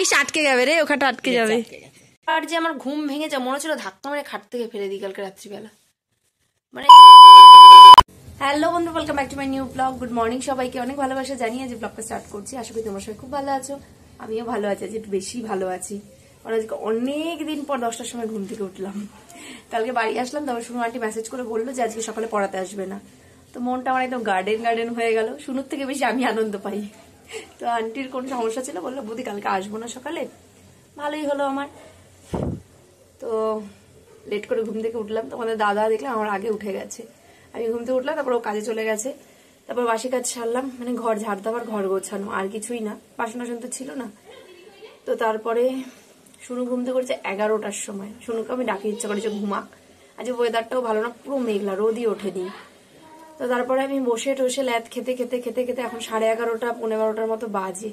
ইস আটকে যাবে রে, ওখানটা আটকে যাবে। আর যে আমার ঘুম ভেঙে যা মনে ছিল ধাক্কা মেরে খাট থেকে ফেলে দিই কালকে রাত্রিবেলা মানে। হ্যালো বন্ধু, welcome back to my new blog. Good morning সবাইকে, অনেক ভালোবাসা জানিয়ে যে ব্লগটা স্টার্ট করছি। আশা করি তোমার সবাই খুব ভালো আছো, আমিও ভালো আছি, আজ একটু বেশি ভালো আছি। কারণ আজকে অনেক দিন পর 10টার সময় ঘুম থেকে উঠলাম। কালকে বাড়ি আসলাম, তারপর শুনু আন্টি মেসেজ করে বললো যে আজকে সকালে পড়াতে আসবে না। তো মনটা আমার একদম গার্ডেন হয়ে গেল। শুনুর থেকে বেশি আমি আনন্দ পাই। তো আন্টির কোন সমস্যা ছিল, বললো বুদি কালকে আসবো না সকালে। ভালোই হলো আমার। তো লেট করে ঘুম থেকে উঠলাম, তোমাদের দাদা দেখলাম আমার আগে উঠে গেছে। আমি ঘুম থেকে উঠলাম, তারপর ও কাজে চলে গেছে। তারপর বাসি কাজ সারলাম, মানে ঘর ঝাড় দেওয়ার, ঘর গোছানো, আর কিছুই না। বাসন টাসন তো ছিল না। তো তারপরে শুনু ঘুম থেকে উঠছে 11টার সময়। শুনুকে আমি ডাকি ইচ্ছা করেছে ঘুমাক। আজ ওয়েদারটাও ভালো না, পুরো মেঘলা, রোদই ওঠেনি। তো তারপরে আমি বসে টসে ল্যাদ খেতে খেতে খেতে খেতে এখন 11:30 পৌনে 12টার মতো বাজে।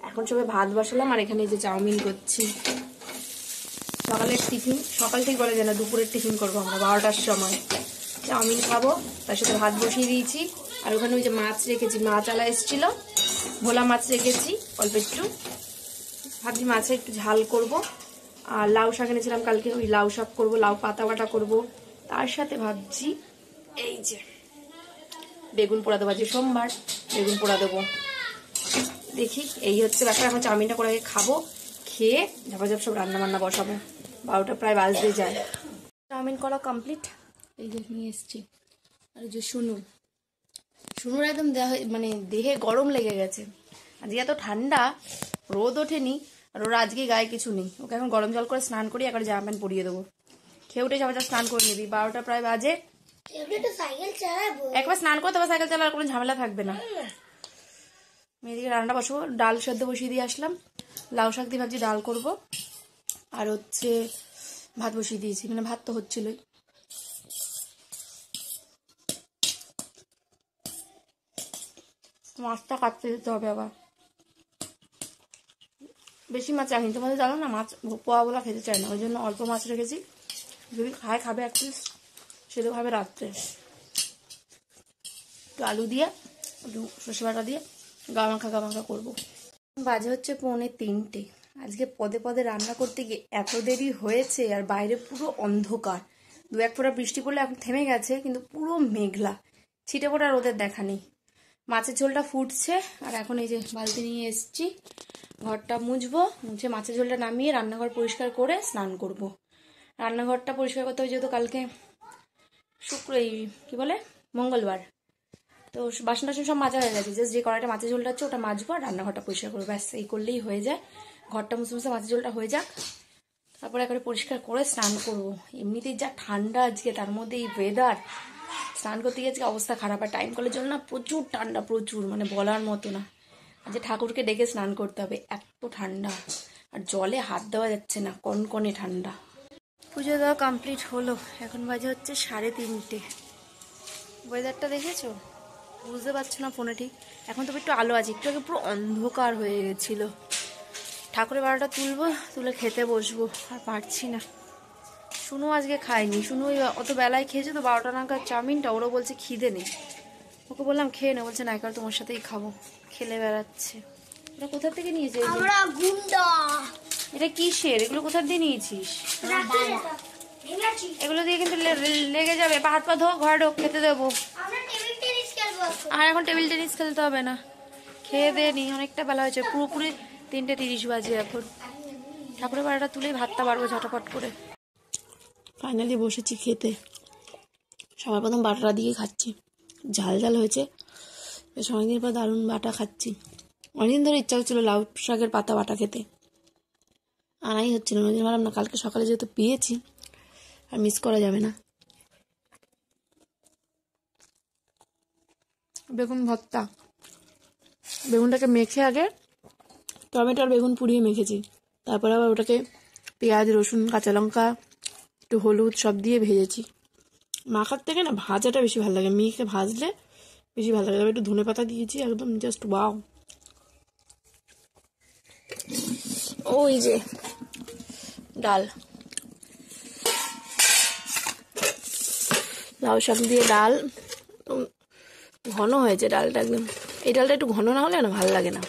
এখন সবাই ভাত বসালাম, আর এখানে যে চাউমিন করছি। সকালের টিফিন, সকাল থেকে বলে যে না দুপুরের টিফিন করবো আমরা 12টার সময়। চাউমিন খাবো, তার সাথে ভাত বসিয়ে দিয়েছি। আর ওখানে ওই যে মাছ রেখেছি, মাছ আলা এসেছিল, ভোলা মাছ রেখেছি অল্প একটু। ভাবছি মাছে একটু ঝাল করব। আর লাউ শাক এনেছিলাম কালকে, ওই লাউ শাক করবো, লাউ পাতা বাটা করবো। তার সাথে ভাবছি এই যে বেগুন পোড়া দেবো, আজকে সোমবার, বেগুন পোড়া দেবো। দেখি এই হচ্ছে ব্যাপার। এখন চাউমিনটা করে খাবো, খেয়ে ঝাপাঝাপ সব রান্না বান্না বসাবো। 12টা প্রায় বাজতে যায়। চাউমিন করা কমপ্লিট, এই যে নিয়ে এসছি। আর যে শুনুর একদম মানে দেহে গরম লেগে গেছে। আজকে এত ঠান্ডা, রোদ ওঠেনি, আর ওর আজকে গায়ে কিছু নেই। ওকে এখন গরম জল করে স্নান করি, একবার জামা প্যান্ট পরিয়ে দেবো। খেয়ে উঠে ঝাপাঝাপ স্নান করে নিবি, 12টা প্রায় বাজে। একবার স্নান করতে হবে, সাইকেল চালার কোনো ঝামেলা থাকবে না। এদিকে রান্না বসাবো, ডাল সেদ্ধ বসিয়ে দিয়ে আসলাম। লাউ শাক দিয়ে ভাবছি ডাল করবো। আর হচ্ছে ভাত বসিয়ে দিয়েছি, মানে ভাত তো হচ্ছিলই। মাছটা কাটতে দিতে হবে আবার, বেশি মাছ রাখিনি। তোমাদের জানো না মাছ পোয়া বলা খেতে চায় না, ওই জন্য অল্প মাছ রেখেছি। যদি খাবে এক পিস, সেটা খাবে রাত্রে। একটু আলু দিয়ে, একটু সর্ষে বাটা দিয়ে গামাখা করবো। বাজে হচ্ছে 2:45। আজকে পদে পদে রান্না করতে গিয়ে এত দেরি হয়েছে, আর বাইরে পুরো অন্ধকার। 2-1 ফোঁটা বৃষ্টি পড়লে এখন থেমে গেছে, কিন্তু পুরো মেঘলা, ছিটে ফোটা রোদের দেখা নেই। মাছের ঝোলটা ফুটছে, আর এখন এই যে বালতি নিয়ে এসছি, ঘরটা মুছে মাছের ঝোলটা নামিয়ে রান্নাঘর পরিষ্কার করে স্নান করব। রান্নাঘরটা পরিষ্কার করতে হবে, যেহেতু কালকে কি বলে মঙ্গলবার। তো বাসন টাসন সব মাজা হয়ে গেছে, জাস্ট যে কড়াইটা মাছের ঝোলটা হচ্ছে ওটা মাজবো, আর রান্নাঘরটা পরিষ্কার করবো, ব্যাস এই করলেই হয়ে যায়। ঘরটা মুছে মাছের ঝোলটা হয়ে যাক, তারপরে একবারে পরিষ্কার করে স্নান করবো। এমনিতেই যা ঠান্ডা আজকে, তার মধ্যে এই ওয়েদার, স্নান করতে গিয়ে আজকে অবস্থা খারাপ। আর টাইম কলের জল না প্রচুর ঠান্ডা, প্রচুর, মানে বলার মতো না। আজকে ঠাকুরকে ডেকে স্নান করতে হবে, এত ঠান্ডা। আর জলে হাত দেওয়া যাচ্ছে না, কনকনে ঠান্ডা। পুজো দেওয়া কমপ্লিট হলো, এখন বাজে হচ্ছে 3:30। ওয়েদারটা দেখেছো? বুঝতে পারছো না ফোনে ঠিক। এখন তো একটু আলো আছে, একটু আগে পুরো অন্ধকার হয়ে গেছিল। ঠাকুরের বারোটা তুলে খেতে বসবো, আর পারছি না। শুনু আজকে খায়নি, শুনু ওই অত বেলায় খেয়েছে তো 12টা নাগাদ চাউমিনটা, ওরও বলছে খিদে নেই। ওকে বললাম খেয়ে নে, বলছে না এবার তোমার সাথেই খাবো, খেলে বেড়াচ্ছে। এটা কোথা থেকে নিয়েছে? এটা কিসের? এগুলো কোথা দিয়ে নিয়েছিস? এগুলো দিয়ে কিন্তু লেগে যাবে, হাত পা ধো, ঘরে ঢোক, খেতে দেবো। আর এখন টেবিল টেনিস খেলতে হবে না, খেয়ে দে নি, অনেকটা বেলা হয়েছে, পুরোপুরি 3:30 বাজে এখন। ঠাকুরের বারোটা তুলেই ভাতটা বাড়বো ঝটাপট করে। ফাইনালি বসেছি খেতে। সবার প্রথম বাটাটা দিয়ে খাচ্ছি, ঝাল ঝাল হয়েছে, বেশ অনেকদিন পর দারুণ বাটা খাচ্ছি। অনেকদিন ধরে ইচ্ছা হচ্ছিল লাউ শাকের পাতা বাটা খেতে, আনাই হচ্ছিল না। ভাবলাম না, কালকে সকালে যেহেতু পেয়েছি আর মিস করা যাবে না। বেগুন ভর্তা, বেগুনটাকে মেখে আগে টমেটো আর বেগুন পুড়িয়ে মেখেছি, তারপরে আবার ওটাকে পেঁয়াজ রসুন কাঁচা লঙ্কা একটু হলুদ সব দিয়ে ভেজেছি। মাখার থেকে না ভাজাটা বেশি ভালো লাগে, মেখে ভাজলে বেশি ভালো লাগে। একটু ধনে পাতা দিয়েছি, একদম জাস্ট ওয়াও। ওই যে ডাল, লাউ শাক দিয়ে ডাল, ঘন হয়েছে ডালটা একদম। এই ডালটা একটু ঘন না হলে না ভালো লাগে না।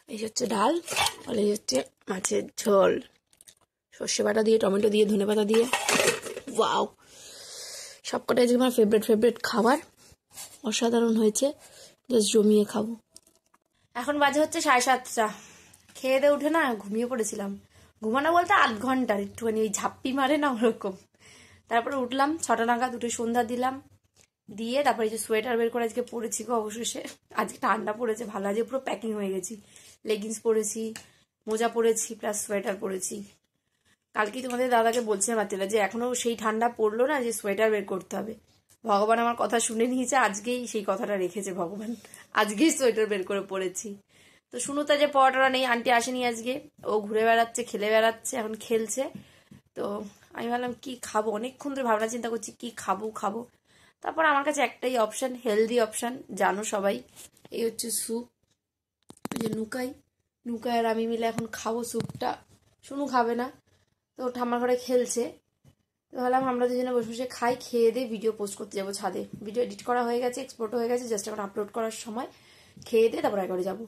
এই হচ্ছে ডাল, আর এই হচ্ছে মাছের ঝোল, সর্ষে বাটা দিয়ে, টমেটো দিয়ে, ধনেপাতা দিয়ে। ওয়াও, সবকটাই যে আমার ফেভারিট খাবার, অসাধারণ হয়েছে, জাস্ট জমিয়ে খাবো। এখন বাজে হচ্ছে 7:30। খেয়ে দিয়ে উঠে না ঘুমিয়ে পড়েছিলাম। ঘুমানো বলতে 8 ঘন্টার একটুখানি ওই ঝাপ্পি মারে না ওরকম। তারপরে উঠলাম 6টা নাগাদ, উঠে সন্ধ্যা দিলাম, দিয়ে তারপরে এই যে সোয়েটার বের করে আজকে পরেছি গো। অবশেষে আজকে ঠান্ডা পড়েছে ভালো, আজকে পুরো প্যাকিং হয়ে গেছি। লেগিংস পরেছি, মোজা পরেছি, প্লাস সোয়েটার পরেছি। কালকেই তোমাদের দাদাকে বলছিলাম রাত্রিবেলা যে এখনো সেই ঠান্ডা পড়লো না যে সোয়েটার বের করতে হবে। ভগবান আমার কথা শুনে নিয়েছে, আজকেই সেই কথাটা রেখেছে ভগবান, আজকেই সোয়েটার বের করে পড়েছি। তো শুনুতা যে পড়াটা নেই, আন্টি আসেনি আজকে, ও ঘুরে বেড়াচ্ছে, খেলে বেড়াচ্ছে, এখন খেলছে। তো আমি ভাবলাম কি খাবো, অনেকক্ষণ ধরে ভাবনা চিন্তা করছি কি খাবো। তারপর আমার কাছে একটাই অপশন, হেলদি অপশন, জানো সবাই, এই হচ্ছে স্যুপ। ওই যে নুকাই আর আমি মিলে এখন খাবো স্যুপটা। শুনু খাবে না, তো ঠাম্মার ঘরে খেলছে। তো ভাবলাম আমরা দুজনে বসে বসে খাই, খেয়ে দিয়ে ভিডিও পোস্ট করতে যাবো ছাদে। ভিডিও এডিট করা হয়ে গেছে, এক্সপোর্ট হয়ে গেছে, জাস্ট এখন আপলোড করার সময় খেয়ে দিয়ে তারপর একবারে যাবো।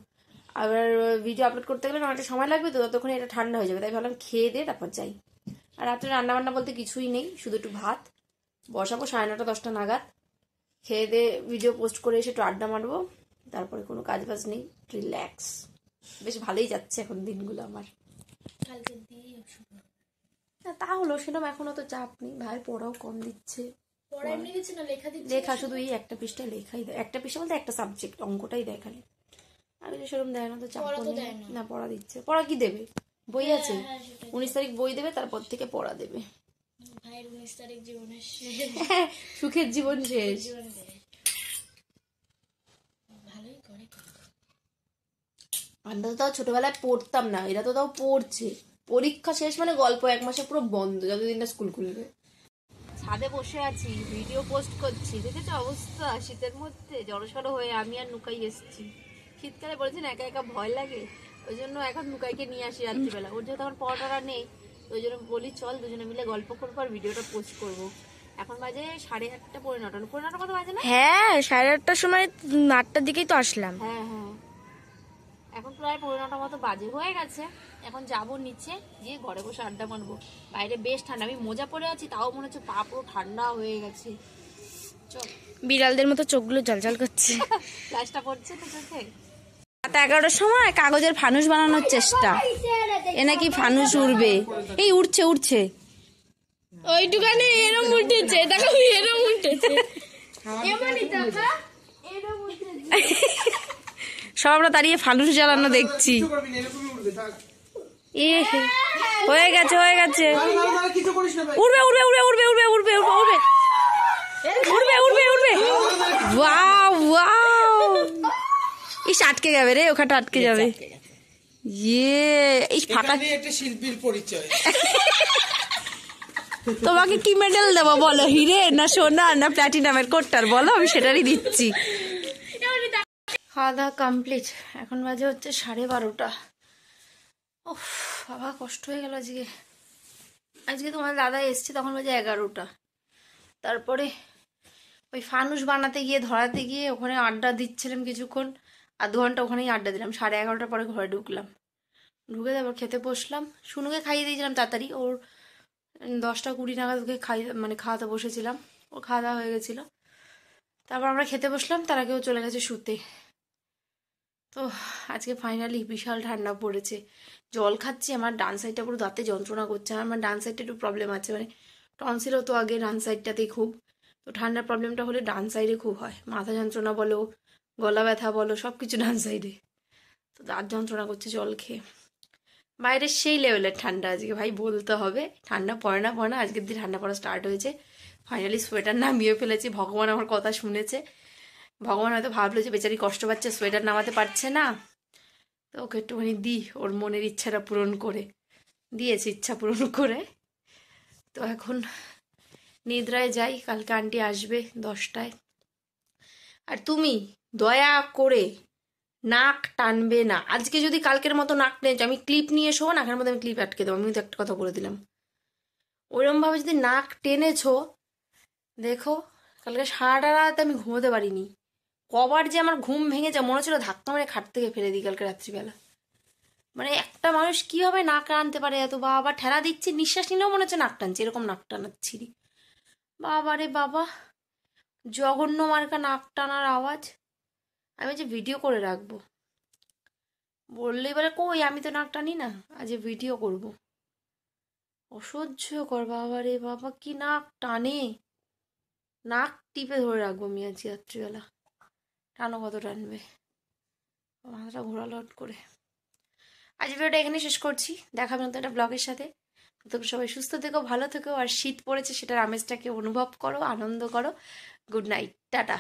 আবার ভিডিও আপলোড করতে গেলে অনেকটা সময় লাগবে, তো ততক্ষণ এটা ঠান্ডা হয়ে যাবে, তাই ভাবলাম খেয়ে দিয়ে তারপর যাই। আর রাত্রে রান্নাবান্না বলতে কিছুই নেই, শুধু একটু ভাত বসাবো 9:30 10টা নাগাদ। খেয়ে দিয়ে ভিডিও পোস্ট করে এসে একটু আড্ডা মারবো, তারপরে কোনো কাজ বাজ নেই, রিল্যাক্স। বেশ ভালোই যাচ্ছে এখন দিনগুলো আমার। না তা হলো, সেরকম এখনো তো চাপ নেই, ভাই পড়াও কম দিচ্ছে। লেখা শুধু এই একটা পৃষ্ঠা লেখাই দেয়, একটা পৃষ্ঠা বলতে একটা সাবজেক্ট, অঙ্কটাই দেয় খালি। আমি তো সেরকম দেয় না, তো চাপ নেই না। পড়া দিচ্ছে, পড়া কি দেবে, বই আছে, 19 তারিখ বই দেবে, তারপর থেকে পড়া দেবে। ভাইয়ের 19 তারিখ জীবনের সুখের জীবন শেষ। ভালোই করে। আমরা তো তাও ছোটবেলায় পড়তাম না, এরা তো তাও পড়ছে। পরীক্ষা শেষ মানে গল্প 1 মাসে পুরো বন্ধ, যতদিন না স্কুল খুলবে। ছাদে বসে আছি, ভিডিও পোস্ট করছি, দেখেছো অবস্থা, শীতের মধ্যে জড়সড় হয়ে আমি আর নুকাই এসেছি। শীতকালে বলেছি না একা একা ভয় লাগে, ওই জন্য এখন নুকাইকে নিয়ে আসি রাত্রিবেলা। ওর যেহেতু এখন পড়াটা নেই, ওই জন্য বলি চল দুজনে মিলে গল্প করবো আর ভিডিওটা পোস্ট করবো। এখন বাজে 8:30 পৌনে 9টা কত বাজে না? হ্যাঁ 8:30টার সময়, 8টার দিকেই তো আসলাম। হ্যাঁ, এখন প্রায় পৌনে 9টা মতো বাজে হয়ে গেছে। এখন যাবো নিচে, গিয়ে ঘরে বসে আড্ডা মারবো। বাইরে বেশ ঠান্ডা, আমি মোজা পরে আছি, তাও মনে হচ্ছে পা পুরো ঠান্ডা হয়ে গেছে। চল, বিড়ালদের মতো চোখগুলো জ্বলজ্বল করছে। ফ্ল্যাশটা পড়ছে তো চোখে। রাত 11টার সময় কাগজের ফানুস বানানোর চেষ্টা, এ নাকি ফানুস উড়বে। এই উঠছে ওইটুকানে এরম উঠেছে, দেখো এরম উঠেছে। সব আমরা দাঁড়িয়ে ফানুস জ্বালানো দেখছি। এ হয়ে গেছে উড়বে। ইস আটকে যাবে রে, ওখানটা আটকে যাবে। এই ফাঁকা একটা শিল্পীর পরিচয়। তোমাকে কি মেডেল দেবো বলো, হিরে না সোনা না প্ল্যাটিনামের কোটটার বলো, আমি সেটারই দিচ্ছি। খাওয়া দাওয়া কমপ্লিট, এখন বাজে হচ্ছে 12:30। ওহ বাবা, কষ্ট হয়ে গেল আজকে তোমার দাদা এসছে তখন বাজে 11টা। তারপরে ওই ফানুস বানাতে গিয়ে ধরাতে গিয়ে ওখানে আড্ডা দিচ্ছিলাম কিছুক্ষণ, আধ ঘন্টা ওখানেই আড্ডা দিলাম। 11:30টার পরে ঘরে ঢুকলাম, ঢুকে তারপর খেতে বসলাম। শুনুকে খাইয়ে দিয়েছিলাম তাড়াতাড়ি, ওর 10টা 20 নাগাদ ওকে খাওয়াতে বসেছিলাম, ওর খাওয়া দাওয়া হয়ে গেছিলো। তারপর আমরা খেতে বসলাম, তার আগেও চলে গেছে শুতে। তো আজকে ফাইনালি বিশাল ঠান্ডা পড়েছে। জল খাচ্ছি, আমার ডান সাইডটা পুরো দাঁতে যন্ত্রণা করছে। আমার ডান সাইডটা একটু প্রবলেম আছে, টনসিলও তো আগে ডান সাইডটাতেই খুব, তো ঠান্ডার প্রবলেমটা হলে ডান সাইডে খুব হয়। মাথা যন্ত্রণা বলো, গলা ব্যথা বলো, সব কিছু ডান সাইডে। তো দাঁত যন্ত্রণা করছে জল খেয়ে। বাইরে সেই লেভেলের ঠান্ডা আজকে, ভাই বলতে হবে। ঠান্ডা পড়ে না আজকের দিন ঠান্ডা পড়া স্টার্ট হয়েছে। ফাইনালি সোয়েটার নামিয়ে ফেলেছি, ভগবান আমার কথা শুনেছে। ভগবান হয়তো ভাবলো যে বেচারি কষ্ট পাচ্ছে, সোয়েটার নামাতে পারছে না, তো ওকে একটুখানি ওর মনের ইচ্ছাটা পূরণ করে দিয়েছে, ইচ্ছা পূরণ করে। তো এখন নিদ্রায় যাই, কালকে আন্টি আসবে 10টায়। আর তুমি দয়া করে নাক টানবে না। আজকে যদি কালকের মতো নাক টেনেছো, আমি ক্লিপ নিয়ে এসো, নাকের মধ্যে আমি ক্লিপ আটকে দেবো। আমি তো একটা কথা বলে দিলাম, ওইরকমভাবে যদি নাক টেনেছো, দেখো কালকে সারাটা রাত আমি ঘুমোতে পারিনি। কবার যে আমার ঘুম ভেঙেছে, মনে হচ্ছিল ধাক্কা মেরে খাট থেকে ফেলে দিই কালকে রাত্রিবেলা। মানে একটা মানুষ কিভাবে নাক টানতে পারে এত, বাবা ঠেলা দিচ্ছে, নিঃশ্বাস নিলেও মনে হচ্ছে নাক টানছে, এরকম নাক টানাচ্ছিরি। বাবা রে বাবা, জঘন্য মার্কা নাক টানার আওয়াজ। আমি যে ভিডিও করে রাখবো, বললেই বলে কই আমি তো নাক টানি না, আজ ভিডিও করব। অসহ্যকর বাবা রে বাবা, কি নাক টানে, নাক টিপে ধরে রাখবো আমি আজকে রাত্রিবেলা। টানো কত টানবে, মাথাটা ঘোরালো হট করে। আজ ভিডিওটা এখানে শেষ করছি, দেখাবে নতুন একটা ব্লগের সাথে। তোমরা সবাই সুস্থ থেকো, ভালো থেকো, আর শীত পড়েছে সেটার আমেজটাকে অনুভব করো, আনন্দ করো। Good night, tata.